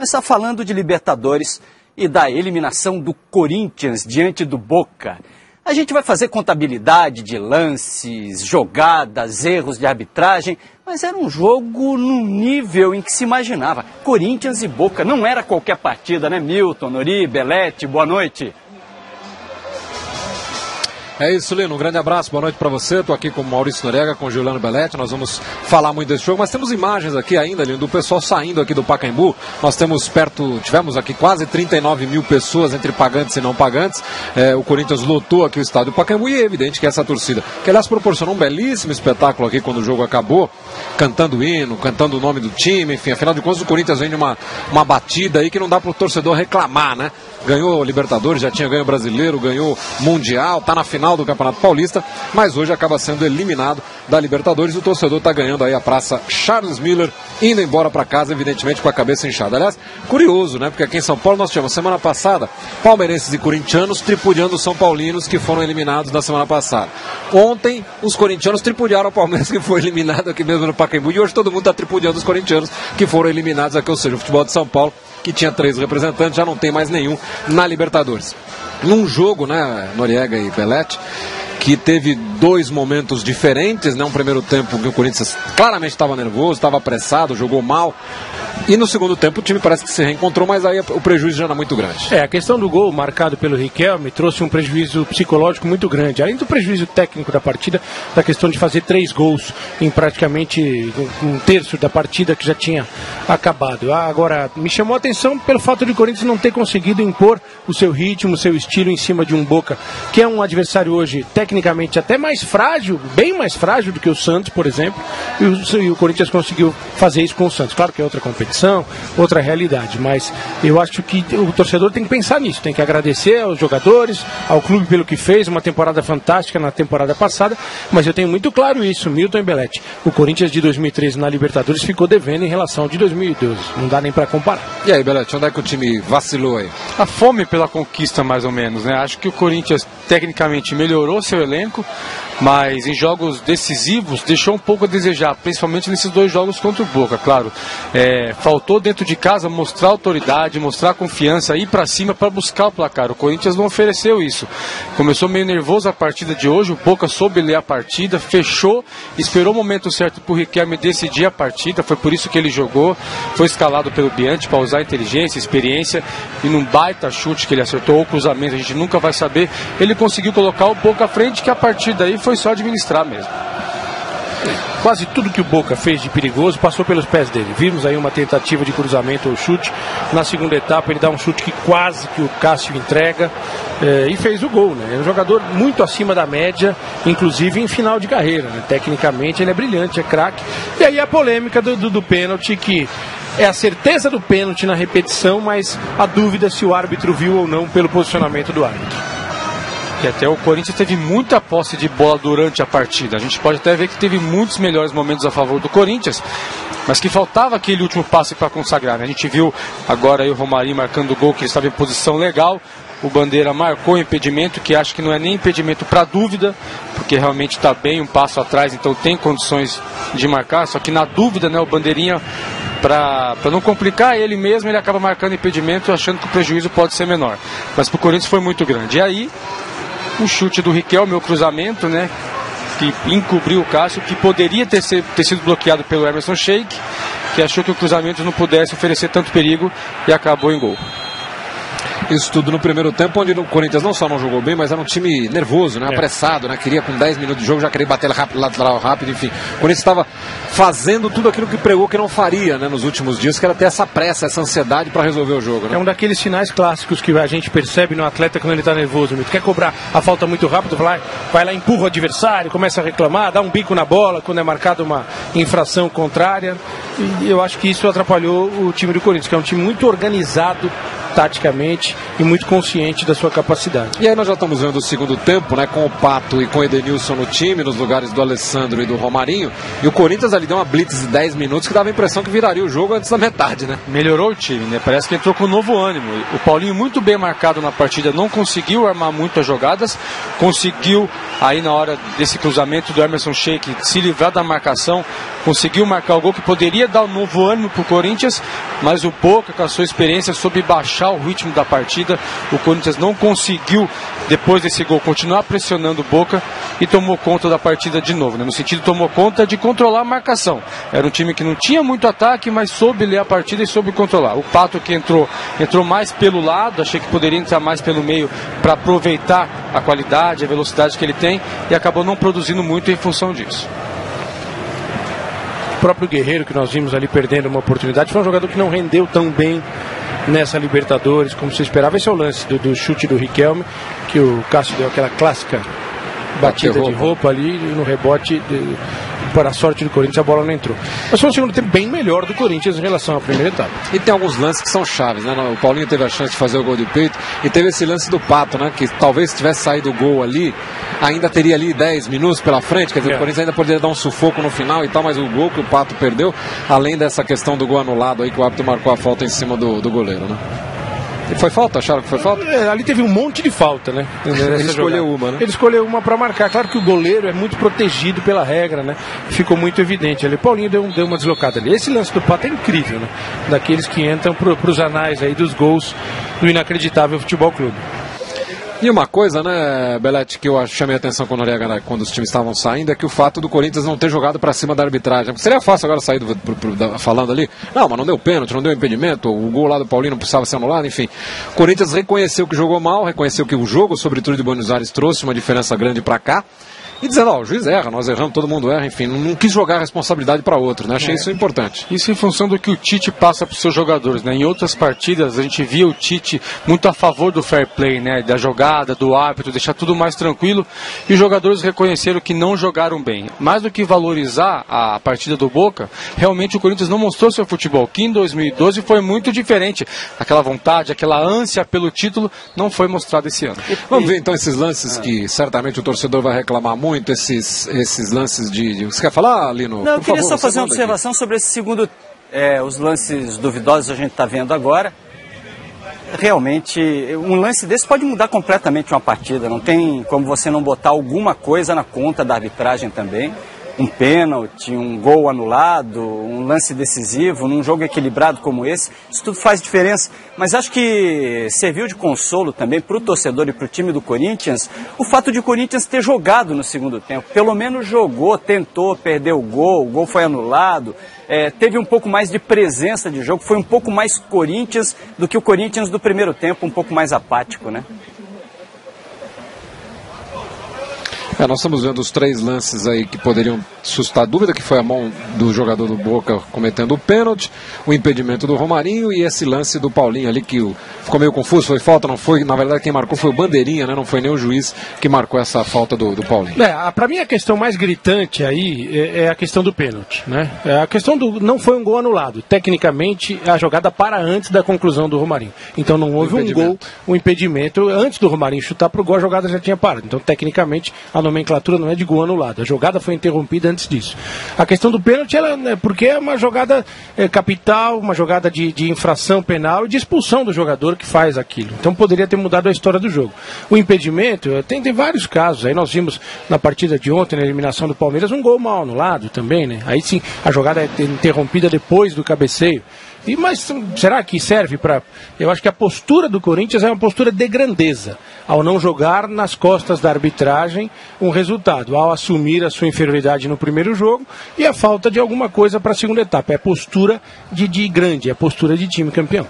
Começar falando de Libertadores e da eliminação do Corinthians diante do Boca. A gente vai fazer contabilidade de lances, jogadas, erros de arbitragem, mas era um jogo num nível em que se imaginava. Corinthians e Boca não era qualquer partida, né, Milton, Nori, Belete, boa noite. É isso, Lino, um grande abraço, boa noite para você. Estou aqui com o Maurício Noriega, com o Juliano Belete. Nós vamos falar muito desse jogo, mas temos imagens aqui ainda, Lino, do pessoal saindo aqui do Pacaembu. Nós tivemos aqui quase 39 mil pessoas entre pagantes e não pagantes. O Corinthians lotou aqui o estádio do Pacaembu e é evidente que essa torcida, que aliás proporcionou um belíssimo espetáculo aqui quando o jogo acabou, cantando o hino, cantando o nome do time, enfim, afinal de contas o Corinthians vem de uma batida aí que não dá para o torcedor reclamar, né? Ganhou Libertadores, já tinha ganho Brasileiro, ganhou Mundial, está na final do Campeonato Paulista, mas hoje acaba sendo eliminado da Libertadores e o torcedor está ganhando aí a praça Charles Miller, indo embora para casa, evidentemente com a cabeça inchada. Aliás, curioso, né? Porque aqui em São Paulo nós tivemos semana passada palmeirenses e corintianos tripudiando os são paulinos que foram eliminados na semana passada. Ontem os corintianos tripudiaram o Palmeiras que foi eliminado aqui mesmo no Pacaembu e hoje todo mundo está tripudiando os corintianos que foram eliminados aqui, ou seja, o futebol de São Paulo, que tinha 3 representantes, já não tem mais nenhum na Libertadores. Num jogo, né, Noriega e Belete, que teve 2 momentos diferentes, né? Um primeiro tempo que o Corinthians claramente estava nervoso, estava apressado, jogou mal. E no segundo tempo o time parece que se reencontrou, mas aí o prejuízo já era muito grande. A questão do gol marcado pelo Riquelme trouxe um prejuízo psicológico muito grande. Além do prejuízo técnico da partida, da questão de fazer 3 gols em praticamente um terço da partida que já tinha acabado. Agora, me chamou a atenção pelo fato de o Corinthians não ter conseguido impor o seu ritmo, o seu estilo em cima de um Boca, que é um adversário hoje tecnicamente até mais frágil, bem mais frágil do que o Santos, por exemplo, e o Corinthians conseguiu fazer isso com o Santos. Claro que é outra competição, outra realidade, mas eu acho que o torcedor tem que pensar nisso, tem que agradecer aos jogadores, ao clube pelo que fez, uma temporada fantástica na temporada passada, mas eu tenho muito claro isso, Milton e Belete, o Corinthians de 2013 na Libertadores ficou devendo em relação ao de 2012, não dá nem para comparar. E aí, Belete, onde é que o time vacilou aí? A fome pela conquista, mais ou menos, né? Acho que o Corinthians tecnicamente melhorou seu elenco, mas em jogos decisivos deixou um pouco a desejar, principalmente nesses 2 jogos contra o Boca, claro. Faltou dentro de casa mostrar autoridade, mostrar confiança, ir para cima para buscar o placar. O Corinthians não ofereceu isso. Começou meio nervoso a partida de hoje, o Boca soube ler a partida, fechou, esperou o momento certo para o Riquelme decidir a partida, foi por isso que ele jogou, foi escalado pelo Bianchi para usar inteligência, experiência, e num baita chute que ele acertou, ou cruzamento, a gente nunca vai saber, ele conseguiu colocar o Boca à frente, que a partir daí foi só administrar mesmo. Quase tudo que o Boca fez de perigoso passou pelos pés dele. Vimos aí uma tentativa de cruzamento ou chute. Na segunda etapa ele dá um chute que quase que o Cássio entrega e fez o gol, né? É um jogador muito acima da média, inclusive em final de carreira, né? Tecnicamente ele é brilhante, é craque. E aí a polêmica do pênalti, que é a certeza do pênalti na repetição, mas a dúvida se o árbitro viu ou não pelo posicionamento do árbitro. E até o Corinthians teve muita posse de bola durante a partida. A gente pode até ver que teve muitos melhores momentos a favor do Corinthians, mas que faltava aquele último passe para consagrar, né? A gente viu agora aí o Romarinho marcando o gol, que ele estava em posição legal. O Bandeira marcou o impedimento, que acho que não é nem impedimento para dúvida, porque realmente está bem um passo atrás, então tem condições de marcar, só que na dúvida, né, o Bandeirinha, para não complicar ele mesmo, ele acaba marcando impedimento, achando que o prejuízo pode ser menor. Mas para o Corinthians foi muito grande. E aí, o chute do Riquelme, o cruzamento, né, que encobriu o Cássio, que poderia ter sido bloqueado pelo Emerson Sheik, que achou que o cruzamento não pudesse oferecer tanto perigo e acabou em gol. Isso tudo no primeiro tempo, onde o Corinthians não só não jogou bem, mas era um time nervoso, né? Apressado, né? Queria com 10 minutos de jogo, já queria bater lateral rápido, enfim. O Corinthians estava fazendo tudo aquilo que pregou que não faria, né, nos últimos dias, que era ter essa pressa, essa ansiedade para resolver o jogo, né? É um daqueles sinais clássicos que a gente percebe no atleta quando ele está nervoso. Quer cobrar a falta muito rápido, vai lá, empurra o adversário, começa a reclamar, dá um bico na bola quando é marcada uma infração contrária. E eu acho que isso atrapalhou o time do Corinthians, que é um time muito organizado taticamente e muito consciente da sua capacidade. E aí nós já estamos vendo o segundo tempo, né, com o Pato e com o Edenilson no time, nos lugares do Alessandro e do Romarinho, e o Corinthians ali deu uma blitz de 10 minutos que dava a impressão que viraria o jogo antes da metade, né? Melhorou o time, né? Parece que entrou com um novo ânimo. O Paulinho muito bem marcado na partida, não conseguiu armar muito as jogadas, conseguiu aí na hora desse cruzamento do Emerson Sheik se livrar da marcação, conseguiu marcar o gol que poderia dar um novo ânimo para o Corinthians, mas o Boca, com a sua experiência, soube baixar o ritmo da partida. O Corinthians não conseguiu, depois desse gol, continuar pressionando o Boca e tomou conta da partida de novo, né? No sentido, tomou conta de controlar a marcação. Era um time que não tinha muito ataque, mas soube ler a partida e soube controlar. O Pato, que entrou mais pelo lado, achei que poderia entrar mais pelo meio para aproveitar a qualidade, a velocidade que ele tem, e acabou não produzindo muito em função disso. O próprio Guerreiro, que nós vimos ali perdendo uma oportunidade, foi um jogador que não rendeu tão bem nessa Libertadores como se esperava. Esse é o lance do chute do Riquelme, que o Cássio deu aquela clássica batida de roupa ali, e no rebote, para a sorte do Corinthians, a bola não entrou. Mas foi um segundo tempo bem melhor do Corinthians em relação à primeira etapa. E tem alguns lances que são chaves, né? O Paulinho teve a chance de fazer o gol de peito, e teve esse lance do Pato, né? Que talvez se tivesse saído o gol ali, ainda teria ali 10 minutos pela frente, quer dizer, o Corinthians ainda poderia dar um sufoco no final e tal, mas o gol que o Pato perdeu, além dessa questão do gol anulado aí, que o árbitro marcou a falta em cima do goleiro, né? E foi falta? Acharam que foi falta? Ali teve um monte de falta, né? Ele escolheu uma, né? Ele escolheu uma para marcar. Claro que o goleiro é muito protegido pela regra, né? Ficou muito evidente ali. Paulinho deu uma deslocada ali. Esse lance do Pato é incrível, né? Daqueles que entram para os anais aí dos gols do Inacreditável Futebol Clube. E uma coisa, né, Belete, que eu chamei a atenção com o Noriega quando os times estavam saindo, é que o fato do Corinthians não ter jogado para cima da arbitragem. Seria fácil agora sair falando ali, não, mas não deu pênalti, não deu impedimento, o gol lá do Paulinho não precisava ser anulado, enfim. O Corinthians reconheceu que jogou mal, reconheceu que o jogo, sobretudo de Buenos Aires, trouxe uma diferença grande para cá. E dizendo, o juiz erra, nós erramos, todo mundo erra, enfim, não quis jogar a responsabilidade para outro, né? Achei isso importante. Isso em função do que o Tite passa para os seus jogadores, né? Em outras partidas a gente via o Tite muito a favor do fair play, né? Da jogada, do árbitro, deixar tudo mais tranquilo, e os jogadores reconheceram que não jogaram bem. Mais do que valorizar a partida do Boca, realmente o Corinthians não mostrou seu futebol, que em 2012 foi muito diferente. Aquela vontade, aquela ânsia pelo título não foi mostrada esse ano. Vamos ver então esses lances que certamente o torcedor vai reclamar muito, esses lances de... Você quer falar, Lino? Não, eu queria só fazer uma observação sobre esse segundo... os lances duvidosos a gente está vendo agora. Realmente, um lance desse pode mudar completamente uma partida. Não tem como você não botar alguma coisa na conta da arbitragem também. Um pênalti, um gol anulado, um lance decisivo, num jogo equilibrado como esse, isso tudo faz diferença. Mas acho que serviu de consolo também para o torcedor e para o time do Corinthians o fato de o Corinthians ter jogado no segundo tempo. Pelo menos jogou, tentou, perdeu o gol foi anulado, teve um pouco mais de presença de jogo, foi um pouco mais Corinthians do que o Corinthians do primeiro tempo, um pouco mais apático, né? Nós estamos vendo os 3 lances aí que poderiam suscitar dúvida, que foi a mão do jogador do Boca cometendo o pênalti, o impedimento do Romarinho e esse lance do Paulinho ali que ficou meio confuso, foi falta, não foi? Na verdade quem marcou foi o Bandeirinha, né? Não foi nem o juiz que marcou essa falta do Paulinho. Para mim a questão mais gritante aí é a questão do pênalti, né? A questão não foi um gol anulado. Tecnicamente a jogada para antes da conclusão do Romarinho. Então não houve um gol, um impedimento. Antes do Romarinho chutar pro gol, a jogada já tinha parado. Então tecnicamente a nomenclatura não é de gol anulado. A jogada foi interrompida antes disso. A questão do pênalti, porque é uma jogada capital, uma jogada de infração penal e de expulsão do jogador que faz aquilo. Então poderia ter mudado a história do jogo. O impedimento, tem vários casos. Aí nós vimos na partida de ontem, na eliminação do Palmeiras, um gol mal anulado também, né? Aí sim, a jogada é interrompida depois do cabeceio. Mas será que serve para... Eu acho que a postura do Corinthians é uma postura de grandeza, ao não jogar nas costas da arbitragem um resultado, ao assumir a sua inferioridade no primeiro jogo e a falta de alguma coisa para a segunda etapa. É a postura de grande, é a postura de time campeão.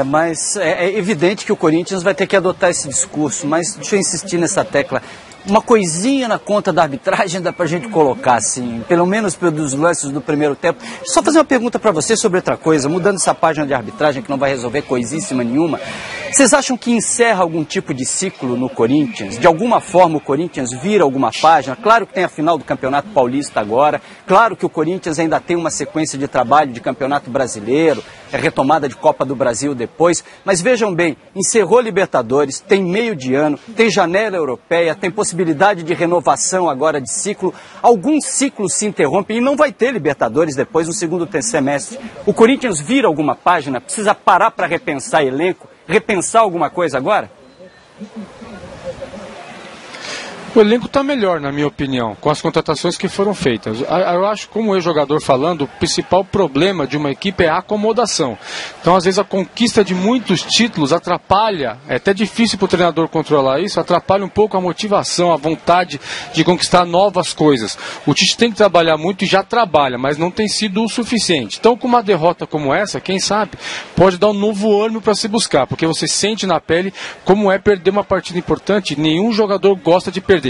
Mas é evidente que o Corinthians vai ter que adotar esse discurso, mas deixa eu insistir nessa tecla. Uma coisinha na conta da arbitragem dá pra gente colocar, assim, pelo menos pelos lances do primeiro tempo. Só fazer uma pergunta pra você sobre outra coisa, mudando essa página de arbitragem que não vai resolver coisíssima nenhuma. Vocês acham que encerra algum tipo de ciclo no Corinthians? De alguma forma o Corinthians vira alguma página? Claro que tem a final do Campeonato Paulista agora, claro que o Corinthians ainda tem uma sequência de trabalho de Campeonato Brasileiro, retomada de Copa do Brasil depois, mas vejam bem, encerrou Libertadores, tem meio de ano, tem janela europeia, tem possibilidade de renovação agora de ciclo, alguns ciclos se interrompem e não vai ter Libertadores depois no segundo semestre. O Corinthians vira alguma página? Precisa parar para repensar elenco? Repensar alguma coisa agora? O elenco está melhor, na minha opinião, com as contratações que foram feitas. Eu acho, como eu jogador falando, o principal problema de uma equipe é a acomodação. Então, às vezes, a conquista de muitos títulos atrapalha, é até difícil para o treinador controlar isso, atrapalha um pouco a motivação, a vontade de conquistar novas coisas. O Tite tem que trabalhar muito e já trabalha, mas não tem sido o suficiente. Então, com uma derrota como essa, quem sabe, pode dar um novo ânimo para se buscar, porque você sente na pele como é perder uma partida importante. Nenhum jogador gosta de perder.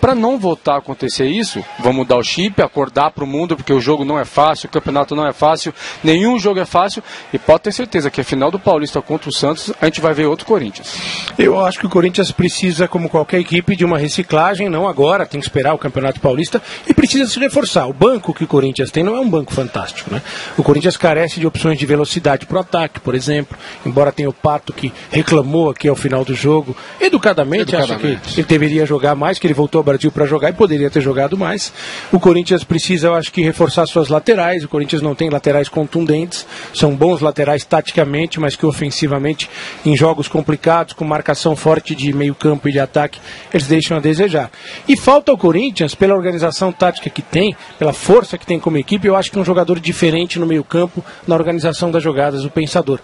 Para não voltar a acontecer isso, vamos mudar o chip, acordar para o mundo, porque o jogo não é fácil, o campeonato não é fácil, nenhum jogo é fácil, e pode ter certeza que a final do Paulista contra o Santos, a gente vai ver outro Corinthians. Eu acho que o Corinthians precisa, como qualquer equipe, de uma reciclagem, não agora, tem que esperar o Campeonato Paulista, e precisa se reforçar. O banco que o Corinthians tem não é um banco fantástico, né? O Corinthians carece de opções de velocidade para o ataque, por exemplo, embora tenha o Pato que reclamou aqui ao final do jogo, educadamente. Acho que ele deveria jogar mais, que ele voltou ao Brasil para jogar e poderia ter jogado mais. O Corinthians precisa, eu acho que, reforçar suas laterais. O Corinthians não tem laterais contundentes, são bons laterais taticamente, mas que ofensivamente, em jogos complicados, com marcação forte de meio campo e de ataque, eles deixam a desejar. E falta ao Corinthians, pela organização tática que tem, pela força que tem como equipe, eu acho que um jogador diferente no meio campo, na organização das jogadas, o pensador.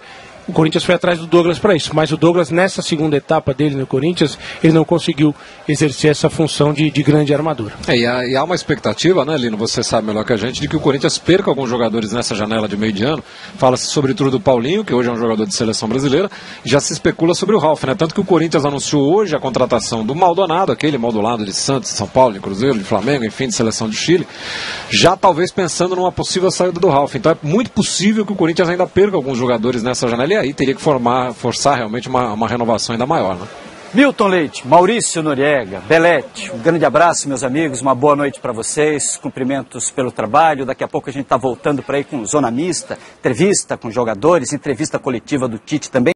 O Corinthians foi atrás do Douglas para isso, mas o Douglas, nessa segunda etapa dele no Corinthians, ele não conseguiu exercer essa função de grande armador. E há uma expectativa, né, Lino, você sabe melhor que a gente, de que o Corinthians perca alguns jogadores nessa janela de meio de ano. Fala-se sobretudo do Paulinho, que hoje é um jogador de seleção brasileira, e já se especula sobre o Ralf, né? Tanto que o Corinthians anunciou hoje a contratação do Maldonado, aquele Maldonado de Santos, de São Paulo, de Cruzeiro, de Flamengo, enfim, de seleção de Chile, já talvez pensando numa possível saída do Ralf. Então é muito possível que o Corinthians ainda perca alguns jogadores nessa janela, e aí teria que forçar realmente uma renovação ainda maior, né? Milton Leite, Maurício Noriega, Belete, um grande abraço, meus amigos, uma boa noite para vocês, cumprimentos pelo trabalho. Daqui a pouco a gente está voltando para aí com Zona Mista, entrevista com jogadores, entrevista coletiva do Tite também.